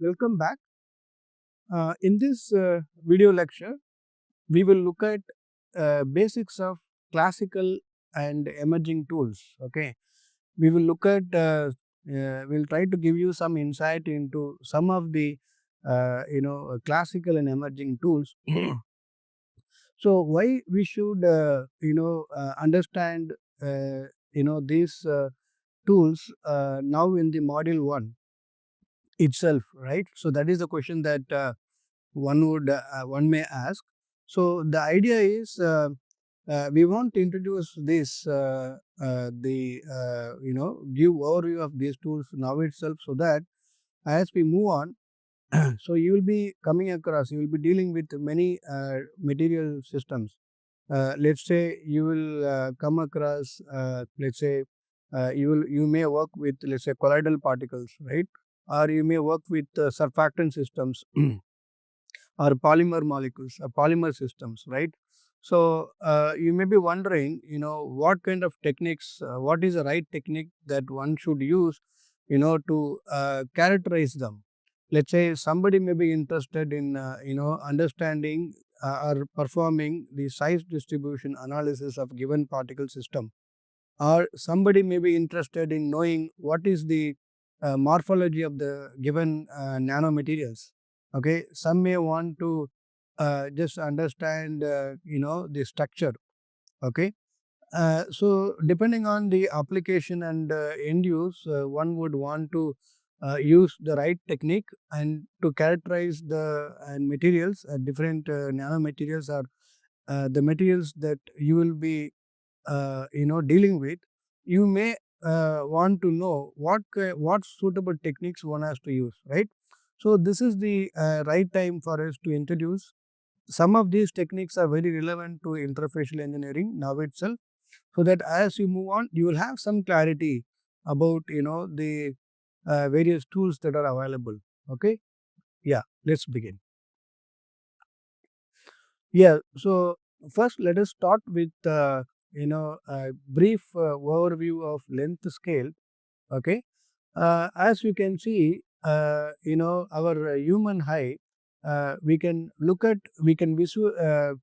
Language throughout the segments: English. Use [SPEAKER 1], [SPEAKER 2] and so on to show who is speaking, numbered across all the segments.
[SPEAKER 1] welcome back. In this video lecture, we will look at basics of classical and emerging tools. Okay, we will look at, we'll try to give you some insight into some of the, classical and emerging tools. So, why we should, understand, these tools now in the module 1 itself, right? So that is the question that one may ask. So the idea is we want to introduce this give overview of these tools now itself, so that as we move on, so you will be coming across, you will be dealing with many material systems. Let's say you will come across, let's say you may work with, let's say, colloidal particles, right? Or you may work with surfactant systems or polymer molecules or polymer systems, right? So you may be wondering, what kind of techniques, what is the right technique that one should use, to characterize them. Let's say somebody may be interested in, understanding or performing the size distribution analysis of given particle system, or somebody may be interested in knowing what is the morphology of the given nanomaterials. Okay, some may want to just understand, the structure. Okay, so depending on the application and end use, one would want to use the right technique and to characterize the materials, different nanomaterials, or the materials that you will be dealing with. You may want to know what suitable techniques one has to use, right? So this is the right time for us to introduce some of these techniques. Are very relevant to interfacial engineering now itself, so that as you move on, you will have some clarity about the various tools that are available. Okay, yeah, let's begin. Yeah, so first let us start with a brief overview of length scale. Okay, as you can see, our human eye, we can look at, we can visualize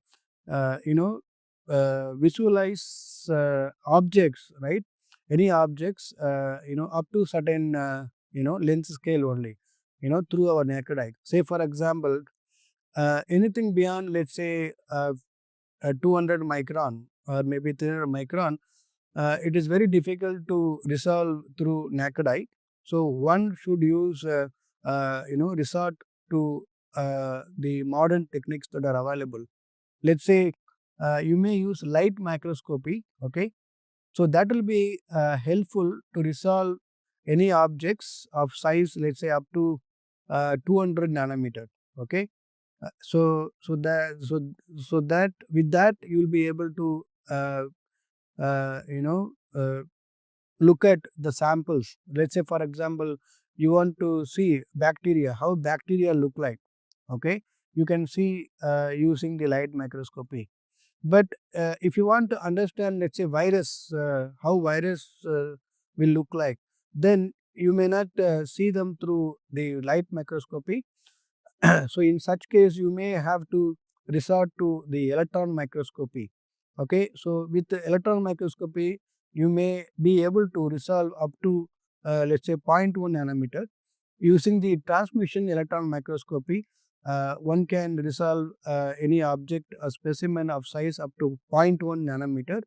[SPEAKER 1] objects, right? Any objects, up to certain length scale only, through our naked eye. Say for example, anything beyond, let's say, 200 micron or maybe 300 micron, it is very difficult to resolve through naked eye. So one should use, resort to the modern techniques that are available. Let's say you may use light microscopy. Okay, so that will be helpful to resolve any objects of size, let's say, up to 200 nanometer. Okay, so that with that you will be able to uh, uh, you know uh, look at the samples. Let's say for example, you want to see bacteria, how bacteria look like. Okay, you can see using the light microscopy. But if you want to understand, let's say, virus, how virus will look like, then you may not see them through the light microscopy. So in such case, you may have to resort to the electron microscopy. Okay, so with the electron microscopy, you may be able to resolve up to let's say 0.1 nanometer. Using the transmission electron microscopy, one can resolve any object, a specimen of size up to 0.1 nanometer.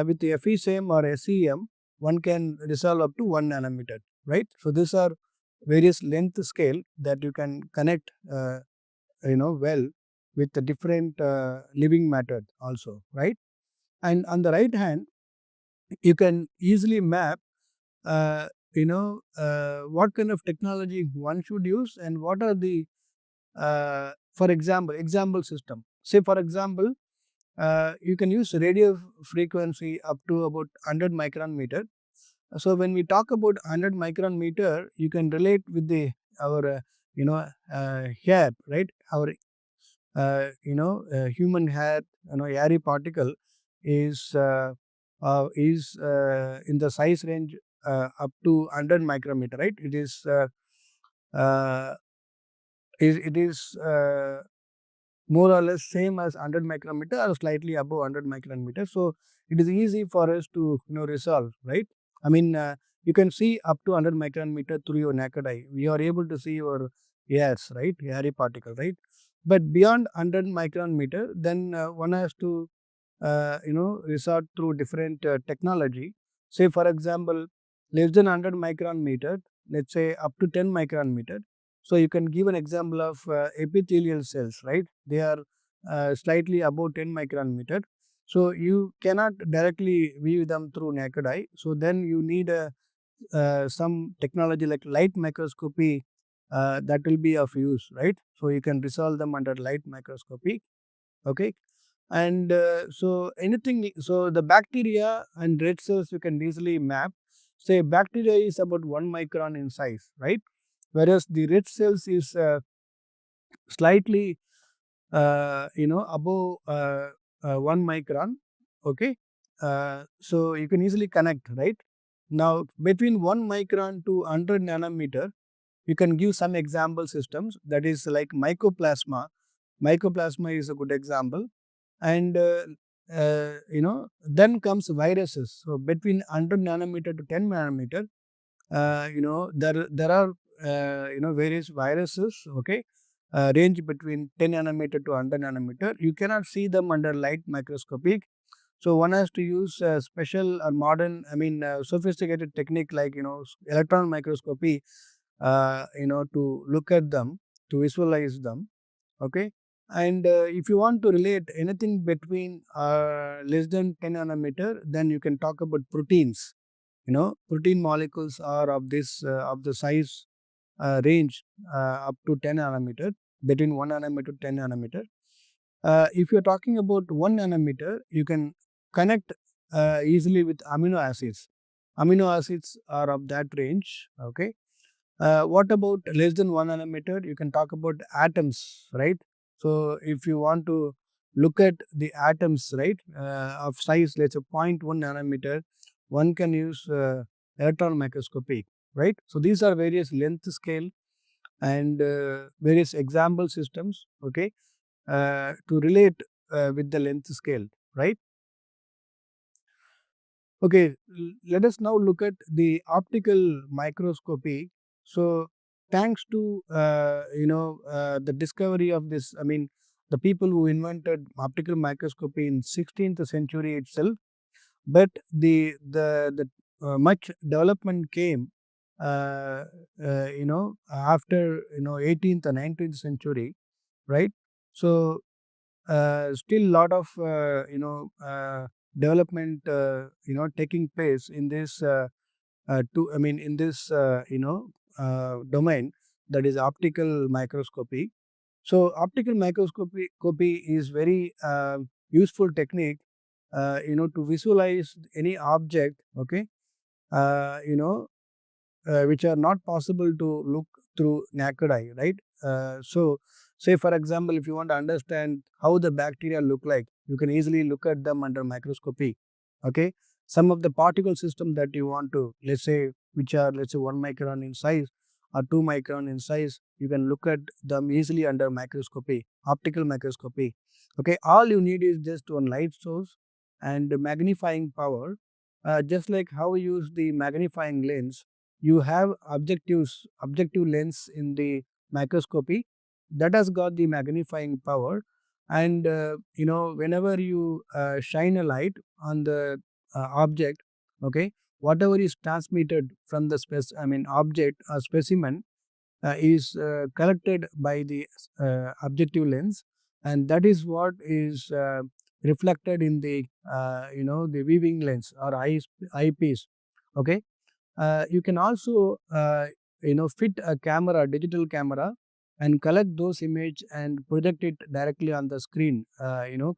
[SPEAKER 1] With the FESM or SEM, one can resolve up to 1 nanometer, right? So these are various length scale that you can connect well with the different living method also, right? And on the right hand, you can easily map what kind of technology one should use, and what are the for example system. Say for example, you can use radio frequency up to about 100 micron meter. So when we talk about 100 micron meter, you can relate with the our hair, right? Our human hair, hairy particle is in the size range up to 100 micrometer, right? It is it is more or less same as 100 micrometer or slightly above 100 micrometer. So it is easy for us to resolve, right? I mean, you can see up to 100 micrometer through your naked eye. We are able to see your hairs, right? Hairy particle, right? But beyond 100 micrometer, then one has to resort through different technology. Say for example, less than 100 micron meter, let's say up to 10 micron meter. So you can give an example of epithelial cells, right? They are slightly above 10 micron meter. So you cannot directly view them through naked eye. So then you need some technology like light microscopy that will be of use, right? So you can resolve them under light microscopy. Okay. And so the bacteria and red cells you can easily map. Say bacteria is about 1 micron in size, right? Whereas the red cells is slightly above 1 micron. Okay. So you can easily connect, right? Now between 1 micron to 100 nanometer, you can give some example systems, that is like mycoplasma. Mycoplasma is a good example. And then comes viruses. So between 100 nanometer to 10 nanometer, there are various viruses. Okay, range between 10 nanometer to 100 nanometer. You cannot see them under light microscopy. So one has to use special or modern, sophisticated technique like electron microscopy, to look at them, to visualize them. Okay. And if you want to relate anything between less than 10 nanometer, then you can talk about proteins. Protein molecules are of this of the size range up to 10 nanometer, between 1 nanometer to 10 nanometer. If you're talking about 1 nanometer, you can connect easily with amino acids. Amino acids are of that range. Okay. What about less than 1 nanometer? You can talk about atoms, right? So if you want to look at the atoms, right, of size, let's say 0.1 nanometer, one can use electron microscopy, right? So these are various length scale and various example systems, okay, to relate with the length scale, right? Okay, let us now look at the optical microscopy. So, thanks to the discovery of this, the people who invented optical microscopy in 16th century itself, but the much development came, after 18th and 19th century, right? So still lot of development taking place in this in this domain, that is optical microscopy. So optical microscopy is very useful technique to visualize any object, okay, uh, you know which are not possible to look through naked eye, right? So, say for example, if you want to understand how the bacteria look like, you can easily look at them under microscopy. Okay, some of the particle system that you want to, let's say, which are, let's say, 1 micron in size or 2 micron in size, you can look at them easily under microscopy, optical microscopy. Okay, all you need is just one light source and magnifying power. Just like how we use the magnifying lens, you have objective lens in the microscopy that has got the magnifying power. And whenever you shine a light on the object, okay, whatever is transmitted from the object or specimen is collected by the objective lens, and that is what is reflected in the the viewing lens or eyepiece. Okay. You can also fit a camera, digital camera, and collect those image and project it directly on the screen,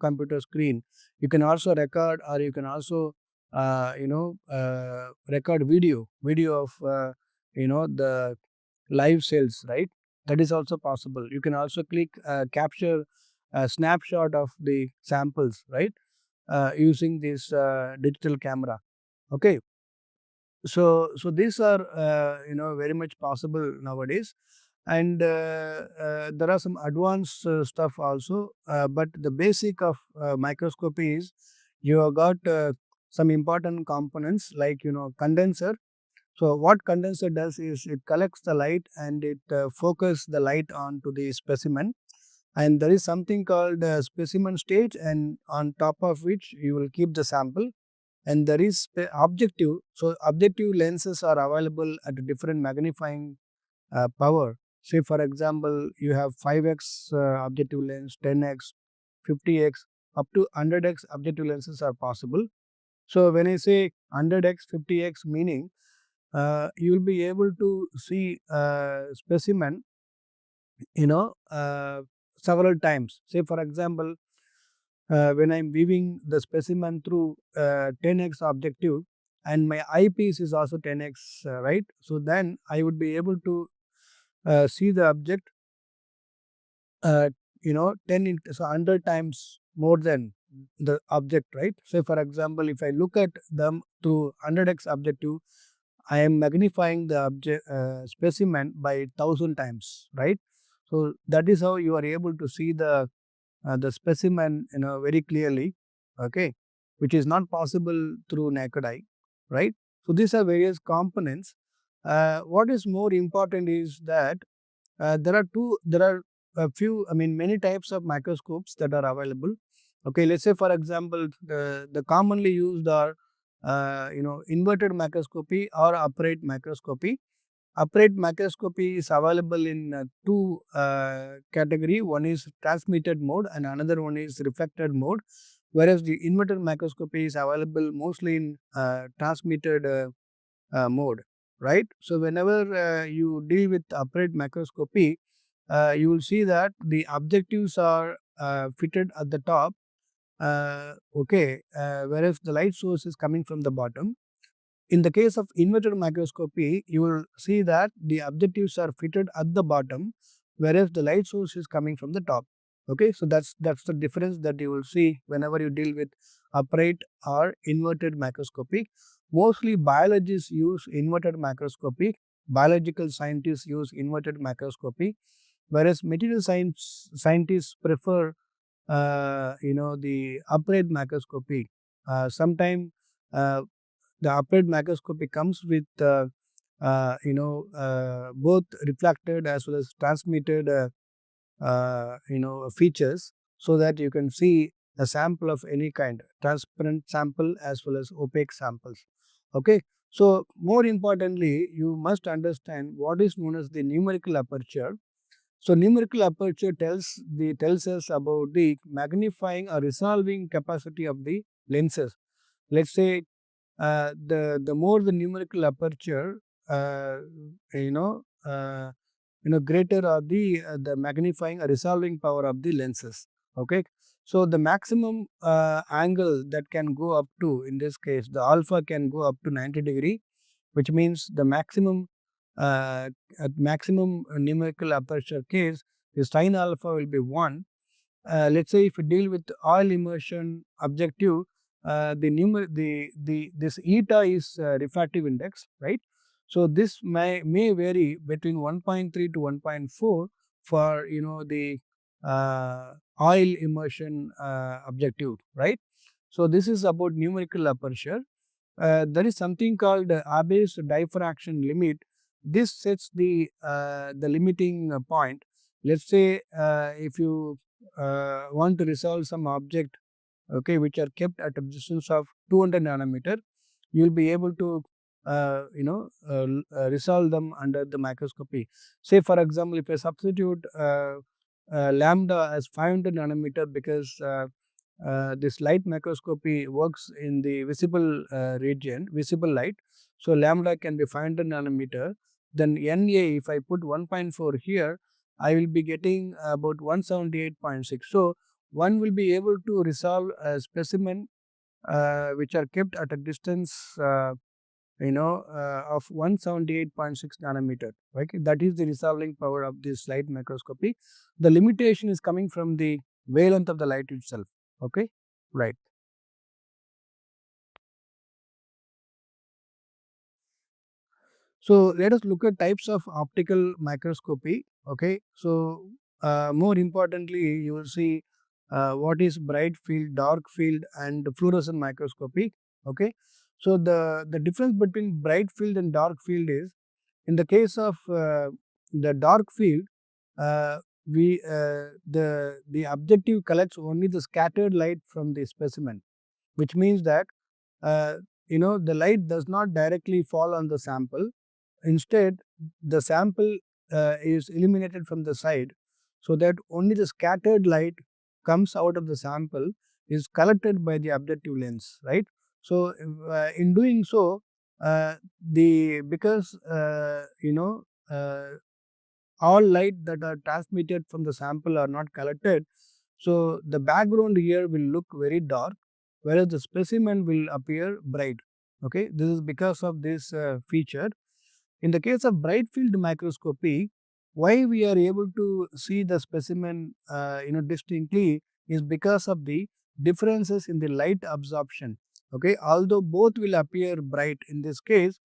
[SPEAKER 1] computer screen. You can also record, or you can also record video of the live cells, right? That is also possible. You can also click capture a snapshot of the samples, right, using this digital camera. Okay. So these are very much possible nowadays. and there are some advanced stuff also, but the basic of microscopy is you have got some important components like condenser. So what condenser does is it collects the light and it focuses the light onto the specimen, and there is something called specimen stage, and on top of which you will keep the sample, and there is objective. So objective lenses are available at different magnifying power. Say for example, you have 5x objective lens, 10x, 50x, up to 100x objective lenses are possible. So when I say 100x, 50x, meaning you will be able to see specimen, you know, uh, several times. Say for example, when I'm viewing the specimen through 10x objective, and my eyepiece is also 10x, right? So then I would be able to see the object, uh, 10 into, so 100 times more than the object, right? Say for example, if I look at them through 100x objective, I am magnifying the object specimen by 1000 times, right? So that is how you are able to see the specimen very clearly, okay, which is not possible through naked eye, right? So these are various components. What is more important is that there are a few, I mean, many types of microscopes that are available. Okay, let's say for example, the commonly used are inverted microscopy or upright microscopy. Upright microscopy is available in two category. One is transmitted mode and another one is reflected mode. Whereas the inverted microscopy is available mostly in transmitted mode, right? So whenever you deal with upright microscopy, you will see that the objectives are fitted at the top, okay, whereas the light source is coming from the bottom. In the case of inverted microscopy, you will see that the objectives are fitted at the bottom, whereas the light source is coming from the top. Okay, so that's the difference that you will see whenever you deal with upright or inverted microscopy. Mostly biologists use inverted microscopy. Biological scientists use inverted microscopy, whereas material scientists prefer the upright microscopy. Sometimes uh, the upright microscopy comes with both reflected as well as transmitted features, so that you can see a sample of any kind, transparent sample as well as opaque samples. Okay, so more importantly, you must understand what is known as the numerical aperture. So numerical aperture tells us about the magnifying or resolving capacity of the lenses. Let's say the more the numerical aperture, uh, you know uh, greater are the magnifying or resolving power of the lenses. Okay, so the maximum angle that can go up to, in this case the alpha can go up to 90 degree, which means the maximum at maximum numerical aperture case, the sin alpha will be 1. Let's say if you deal with oil immersion objective, this eta is refractive index, right? So this may vary between 1.3 to 1.4 for the oil immersion objective, right? So this is about numerical aperture. There is something called Abbe's diffraction limit. This sets the limiting point. Let's say if you want to resolve some object, okay, which are kept at a distance of 200 nanometer, you will be able to resolve them under the microscopy. Say for example, if I substitute lambda as 500 nanometer, because this light microscopy works in the visible region, visible light. So lambda can be 500 nanometer. Then Na, if I put 1.4 here, I will be getting about 178.6. So one will be able to resolve a specimen which are kept at a distance of 178.6 nanometer. Right? That is the resolving power of this light microscopy. The limitation is coming from the wavelength of the light itself. Okay, right. So let us look at types of optical microscopy. Okay, so more importantly, you will see what is bright field, dark field, and fluorescent microscopy. Okay, so the difference between bright field and dark field is, in the case of the dark field, uh, the objective collects only the scattered light from the specimen, which means that uh, the light does not directly fall on the sample. Instead, the sample is eliminated from the side, so that only the scattered light comes out of the sample, is collected by the objective lens, right? So in doing so, the because all light that are transmitted from the sample are not collected, so the background here will look very dark, whereas the specimen will appear bright. Okay, this is because of this feature. In the case of bright field microscopy, why we are able to see the specimen distinctly is because of the differences in the light absorption. Okay, although both will appear bright in this case,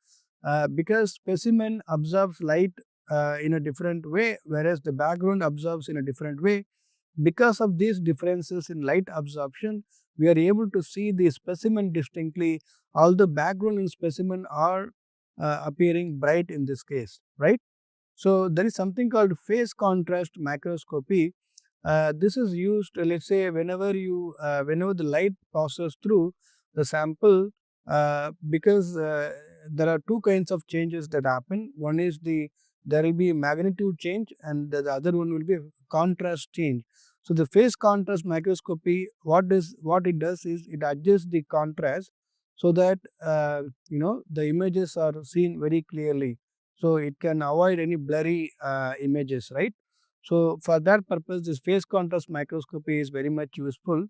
[SPEAKER 1] because specimen absorbs light in a different way, whereas the background absorbs in a different way. Because of these differences in light absorption, we are able to see the specimen distinctly, although background and specimen are appearing bright in this case, right? So there is something called phase contrast microscopy. This is used, let's say, whenever the light passes through the sample, because there are two kinds of changes that happen. One is there will be magnitude change, and the other one will be contrast change. So the phase contrast microscopy, what it does is it adjusts the contrast so that the images are seen very clearly. So it can avoid any blurry images, right? So for that purpose, this phase contrast microscopy is very much useful.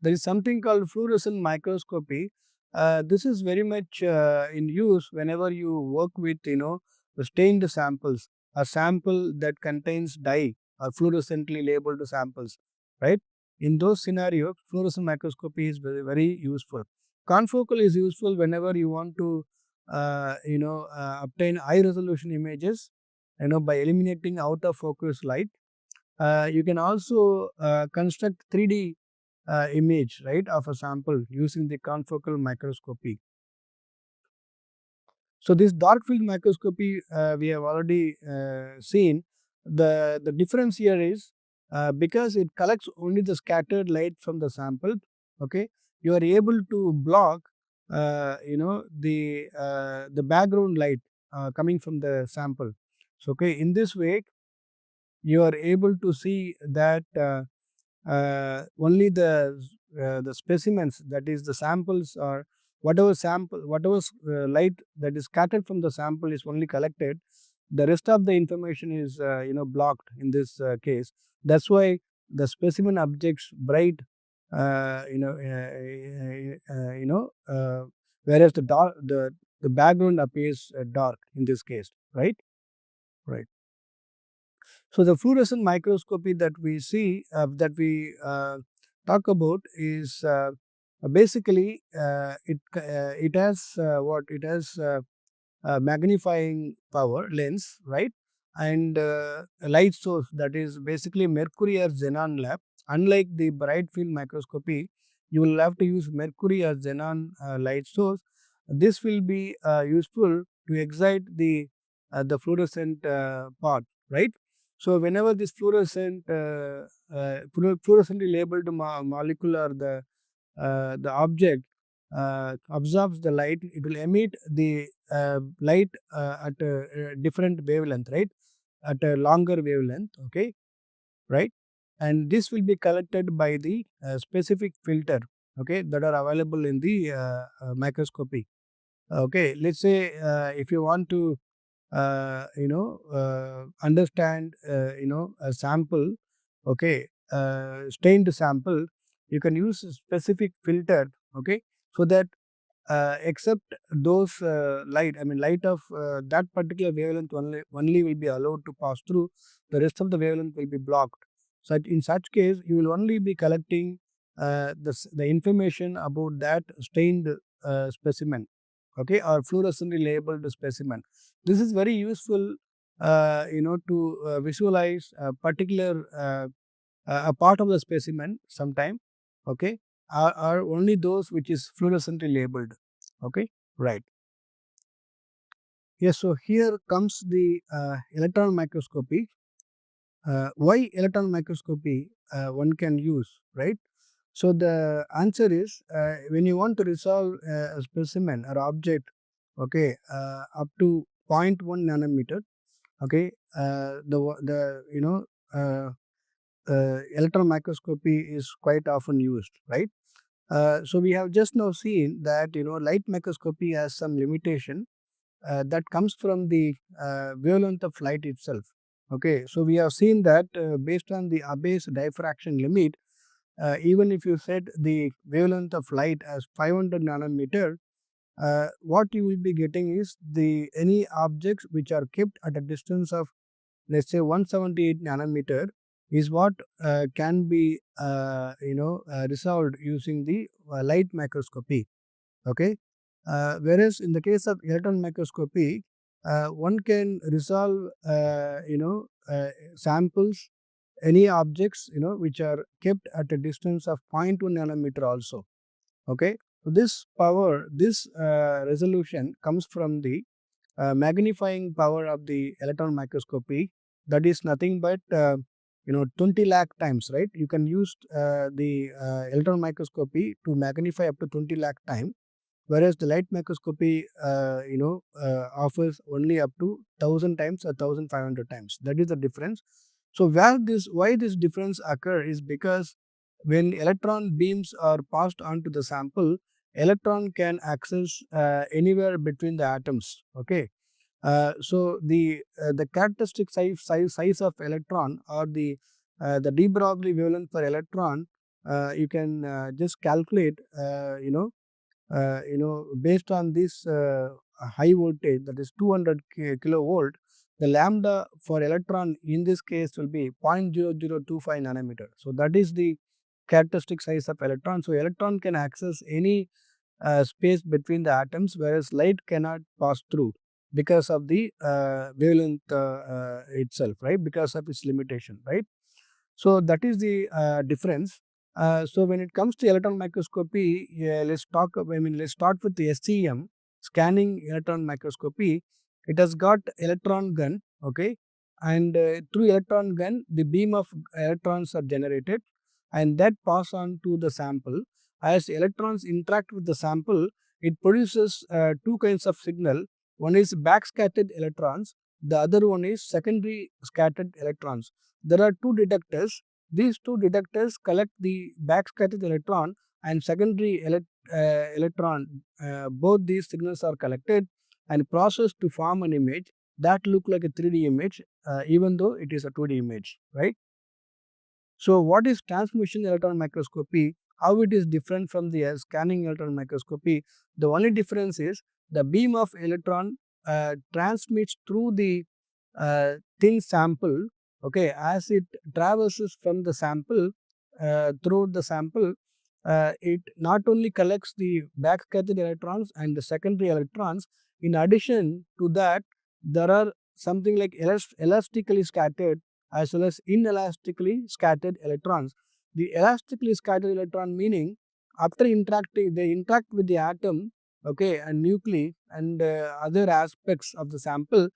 [SPEAKER 1] There is something called fluorescent microscopy. This is very much in use whenever you work with the stained samples, a sample that contains dye or fluorescently labeled samples, right? In those scenarios, fluorescent microscopy is very useful. Confocal is useful whenever you want to obtain high resolution images, by eliminating out of focus light. You can also construct 3D image, right, of a sample using the confocal microscopy. So this dark field microscopy we have already seen. The difference here is because it collects only the scattered light from the sample. Okay, you are able to block the background light coming from the sample. So okay, in this way you are able to see that only the specimens, that is the samples, or whatever light that is scattered from the sample is only collected. The rest of the information is blocked in this case. That's why the specimen objects bright, whereas the background appears dark in this case, right? Right. So the fluorescent microscopy that we see, that we talk about, is basically it has what it has magnifying power lens, right? And a light source, that is basically mercury or xenon lamp. Unlike the bright field microscopy, you will have to use mercury or xenon light source. This will be useful to excite the fluorescent part, right? So whenever this fluorescently labeled molecule or the object absorbs the light, it will emit the light at a different wavelength, right? At a longer wavelength, okay, right? And this will be collected by the specific filter, okay, that are available in the microscopy. Okay, let's say if you want to understand a sample, okay, stained sample, you can use a specific filter, okay, so that except those light of that particular wavelength only will be allowed to pass through. The rest of the wavelength will be blocked. So in such case, you will only be collecting the information about that stained specimen, okay, or fluorescently labeled specimen. This is very useful to visualize a particular a part of the specimen sometime, okay, are only those which is fluorescently labeled, okay, right. Yes, so here comes the electron microscopy. Why electron microscopy one can use, right? So the answer is when you want to resolve a specimen or object, okay, up to zero point 0.1 nanometer, okay, the uh, electron microscopy is quite often used, right? So we have just now seen that light microscopy has some limitation that comes from the wavelength of light itself. Okay, so we have seen that based on the Abbe's diffraction limit, even if you set the wavelength of light as 500 nanometer, what you will be getting is the any objects which are kept at a distance of, let's say, 178 nanometer is what can be resolved using the light microscopy. Okay, whereas in the case of electron microscopy, one can resolve samples, any objects which are kept at a distance of 0.1 nanometer also. Okay, so this power, this resolution comes from the magnifying power of the electron microscopy, that is nothing but 20 lakh times, right? You can use the electron microscopy to magnify up to 20 lakh times, whereas the light microscopy offers only up to 1000 times or 1500 times. That is the difference. So why this difference occur is because when electron beams are passed on to the sample, electron can access anywhere between the atoms. Okay, so the characteristic size of electron, or the de Broglie wavelength for electron, you can just calculate based on this high voltage, that is 200 kilovolt, the lambda for electron in this case will be 0.0025 nanometer. So that is the characteristic size of electron. So electron can access any space between the atoms, whereas light cannot pass through because of the wavelength itself, right? Because of its limitation, right? So that is the difference. So when it comes to electron microscopy, yeah, let's start with the SEM, scanning electron microscopy. It has got electron gun, okay, and through electron gun, the beam of electrons are generated, and that pass on to the sample. As electrons interact with the sample, it produces two kinds of signal. One is backscattered electrons, the other one is secondary scattered electrons. There are two detectors. These two detectors collect the backscattered electron and secondary electron. Both these signals are collected and processed to form an image that look like a 3D image, even though it is a 2D image, right? So what is transmission electron microscopy? How it is different from the scanning electron microscopy? The only difference is the beam of electron transmits through the thin sample. Okay, as it traverses from the sample through the sample, it not only collects the backscattered electrons and the secondary electrons. In addition to that, there are something like elastically scattered as well as inelastically scattered electrons. The elastically scattered electron meaning after interacting, they interact with the atom, okay, and nuclei and other aspects of the sample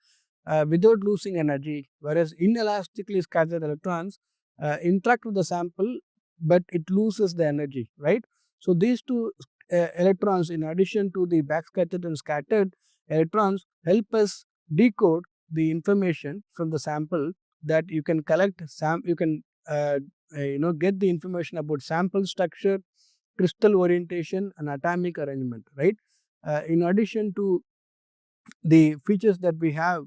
[SPEAKER 1] without losing energy, whereas inelastically scattered electrons interact with the sample but it loses the energy, right? So these two electrons, in addition to the backscattered and scattered electrons, help us decode the information from the sample, that you can collect you can get the information about sample structure, crystal orientation and atomic arrangement, right? In addition to the features that we have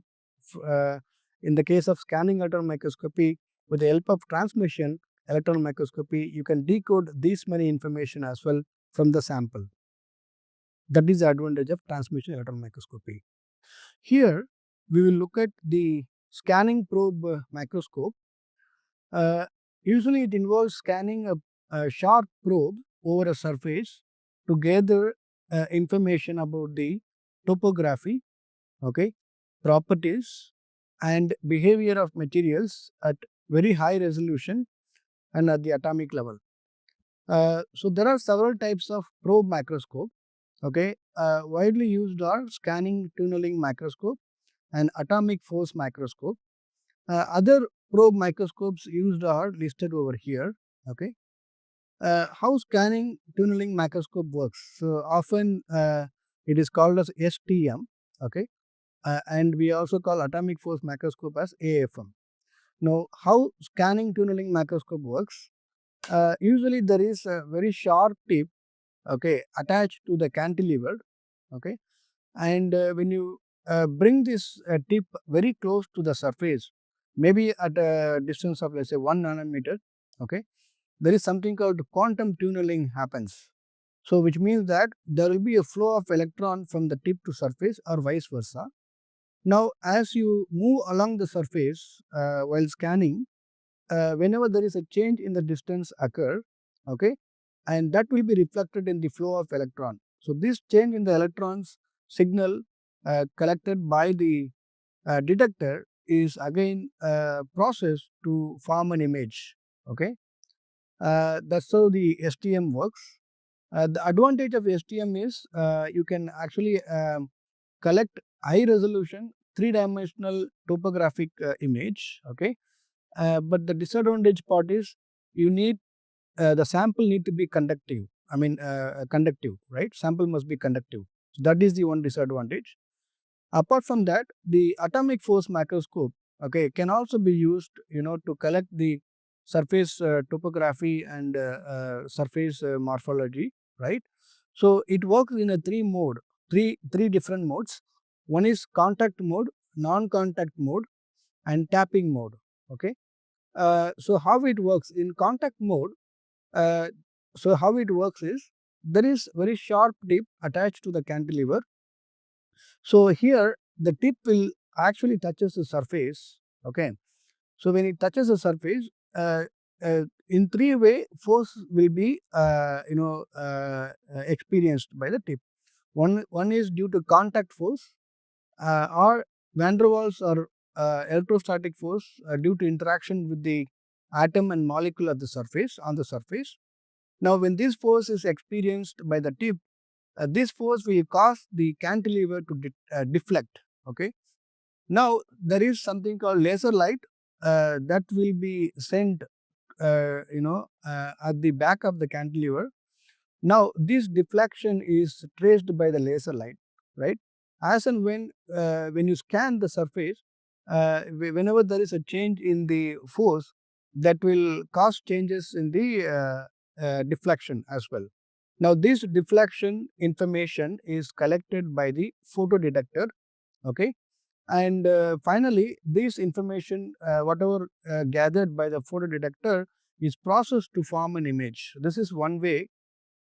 [SPEAKER 1] uh, in the case of scanning electron microscopy, with the help of transmission electron microscopy, you can decode this many information as well from the sample. That is the advantage of transmission electron microscopy. Here we will look at the scanning probe microscope. Usually it involves scanning a sharp probe over a surface to gather information about the topography, okay, properties and behavior of materials at very high resolution and at the atomic level. So there are several types of probe microscope. Okay, widely used are scanning tunneling microscope and atomic force microscope. Other probe microscopes used are listed over here. Okay, how scanning tunneling microscope works? So often it is called as STM. Okay, and we also call atomic force microscope as AFM. Now, how scanning tunneling microscope works? Usually there is a very sharp tip, okay, attached to the cantilever, okay, and when you bring this tip very close to the surface, maybe at a distance of, let's say, 1 nanometer, okay, there is something called quantum tunneling happens. So which means that there will be a flow of electron from the tip to surface or vice versa. Now as you move along the surface while scanning, whenever there is a change in the distance occur, okay, and that will be reflected in the flow of electron. So this change in the electrons signal collected by the detector is again processed to form an image. Okay, that's how the STM works. The advantage of STM is you can actually collect high resolution 3-dimensional topographic image. Okay, but the disadvantage part is you need the sample need to be conductive. I mean conductive, right? Sample must be conductive. So that is the one disadvantage. Apart from that, the atomic force microscope, okay, can also be used, to collect the surface topography and surface morphology, right? So it works in a three different modes. One is contact mode, non-contact mode, and tapping mode. Okay. So how it works in contact mode? Uh, so how it works is there is very sharp tip attached to the cantilever. So here the tip will actually touches the surface. Okay. So when it touches the surface, in three-way force will be experienced by the tip. One is due to contact force, or van der Waals or electrostatic force due to interaction with the atom and molecule at the surface on the surface. Now when this force is experienced by the tip, this force will cause the cantilever to deflect. Okay. Now there is something called laser light that will be sent at the back of the cantilever. Now this deflection is traced by the laser light, right? As and when you scan the surface, whenever there is a change in the force, that will cause changes in the deflection as well. Now this deflection information is collected by the photodetector, okay, and finally this information whatever gathered by the photodetector is processed to form an image. This is one way.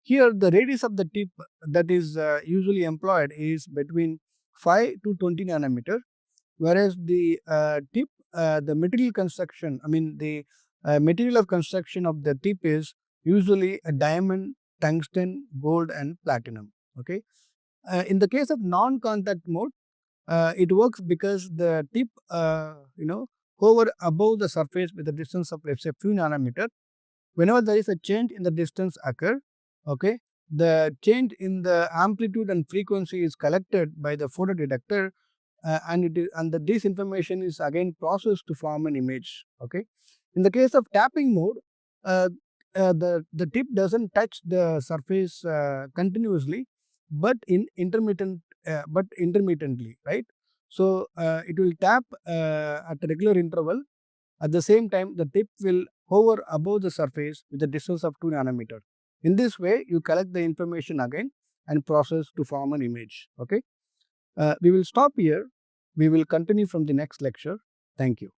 [SPEAKER 1] Here the radius of the tip that is usually employed is between 5 to 20 nanometer, whereas the tip, the material construction, I mean the material of construction of the tip is usually a diamond, tungsten, gold and platinum. Okay. In the case of non-contact mode, it works because the tip hover above the surface with a distance of, let's say, few nanometer. Whenever there is a change in the distance occur, okay, the change in the amplitude and frequency is collected by the photodetector, and this information is again processed to form an image. Okay. In the case of tapping mode, uh, the tip doesn't touch the surface continuously, but intermittently, right? So it will tap at a regular interval. At the same time, the tip will hover above the surface with a distance of 2 nanometer. In this way, you collect the information again and process to form an image. Okay. We will stop here. We will continue from the next lecture. Thank you.